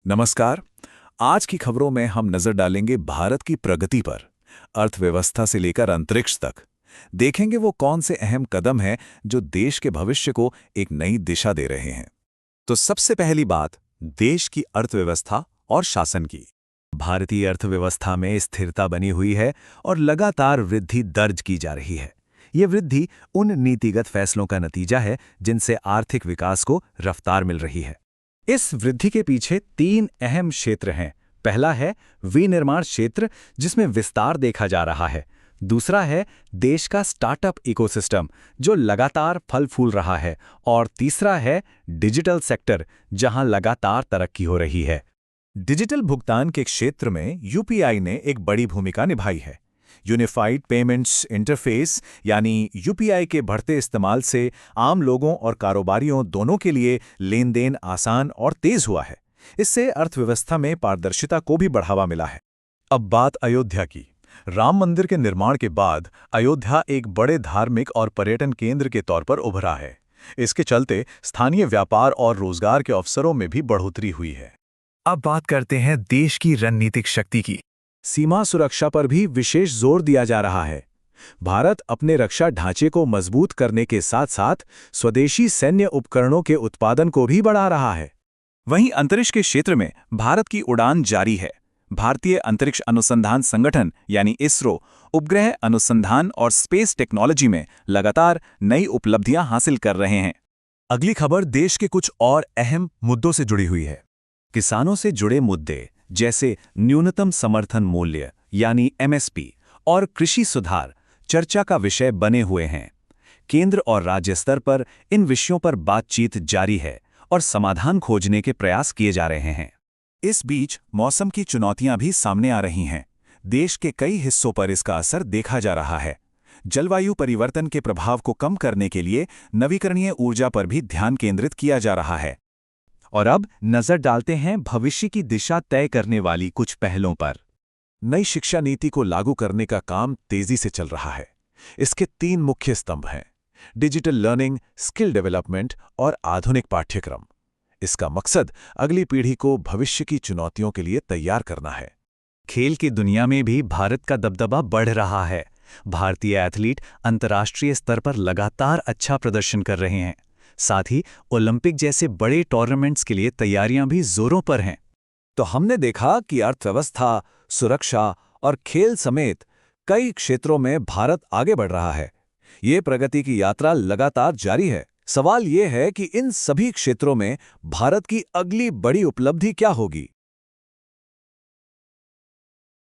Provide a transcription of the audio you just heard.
नमस्कार। आज की खबरों में हम नजर डालेंगे भारत की प्रगति पर, अर्थव्यवस्था से लेकर अंतरिक्ष तक। देखेंगे वो कौन से अहम कदम हैं जो देश के भविष्य को एक नई दिशा दे रहे हैं। तो सबसे पहली बात, देश की अर्थव्यवस्था और शासन की। भारतीय अर्थव्यवस्था में स्थिरता बनी हुई है और लगातार वृद्धि दर्ज की जा रही है। ये वृद्धि उन नीतिगत फैसलों का नतीजा है जिनसे आर्थिक विकास को रफ्तार मिल रही है। इस वृद्धि के पीछे तीन अहम क्षेत्र हैं। पहला है विनिर्माण क्षेत्र, जिसमें विस्तार देखा जा रहा है। दूसरा है देश का स्टार्टअप इकोसिस्टम, जो लगातार फल फूल रहा है। और तीसरा है डिजिटल सेक्टर, जहां लगातार तरक्की हो रही है। डिजिटल भुगतान के क्षेत्र में यूपीआई ने एक बड़ी भूमिका निभाई है। यूनिफाइड पेमेंट्स इंटरफेस यानी यूपीआई के बढ़ते इस्तेमाल से आम लोगों और कारोबारियों दोनों के लिए लेन देन आसान और तेज हुआ है। इससे अर्थव्यवस्था में पारदर्शिता को भी बढ़ावा मिला है। अब बात अयोध्या की। राम मंदिर के निर्माण के बाद अयोध्या एक बड़े धार्मिक और पर्यटन केंद्र के तौर पर उभरा है। इसके चलते स्थानीय व्यापार और रोजगार के अवसरों में भी बढ़ोतरी हुई है। अब बात करते हैं देश की रणनीतिक शक्ति की। सीमा सुरक्षा पर भी विशेष जोर दिया जा रहा है। भारत अपने रक्षा ढांचे को मजबूत करने के साथ साथ स्वदेशी सैन्य उपकरणों के उत्पादन को भी बढ़ा रहा है। वहीं अंतरिक्ष के क्षेत्र में भारत की उड़ान जारी है। भारतीय अंतरिक्ष अनुसंधान संगठन यानी इसरो उपग्रह अनुसंधान और स्पेस टेक्नोलॉजी में लगातार नई उपलब्धियां हासिल कर रहे हैं। अगली खबर देश के कुछ और अहम मुद्दों से जुड़ी हुई है। किसानों से जुड़े मुद्दे जैसे न्यूनतम समर्थन मूल्य यानी एमएसपी और कृषि सुधार चर्चा का विषय बने हुए हैं। केंद्र और राज्य स्तर पर इन विषयों पर बातचीत जारी है और समाधान खोजने के प्रयास किए जा रहे हैं। इस बीच मौसम की चुनौतियां भी सामने आ रही हैं। देश के कई हिस्सों पर इसका असर देखा जा रहा है। जलवायु परिवर्तन के प्रभाव को कम करने के लिए नवीकरणीय ऊर्जा पर भी ध्यान केंद्रित किया जा रहा है। और अब नजर डालते हैं भविष्य की दिशा तय करने वाली कुछ पहलों पर। नई शिक्षा नीति को लागू करने का काम तेजी से चल रहा है। इसके तीन मुख्य स्तंभ हैं: डिजिटल लर्निंग, स्किल डेवलपमेंट और आधुनिक पाठ्यक्रम। इसका मकसद अगली पीढ़ी को भविष्य की चुनौतियों के लिए तैयार करना है। खेल की दुनिया में भी भारत का दबदबा बढ़ रहा है। भारतीय एथलीट अंतर्राष्ट्रीय स्तर पर लगातार अच्छा प्रदर्शन कर रहे हैं। साथ ही ओलंपिक जैसे बड़े टूर्नामेंट्स के लिए तैयारियां भी जोरों पर हैं। तो हमने देखा कि अर्थव्यवस्था, सुरक्षा और खेल समेत कई क्षेत्रों में भारत आगे बढ़ रहा है। ये प्रगति की यात्रा लगातार जारी है। सवाल ये है कि इन सभी क्षेत्रों में भारत की अगली बड़ी उपलब्धि क्या होगी।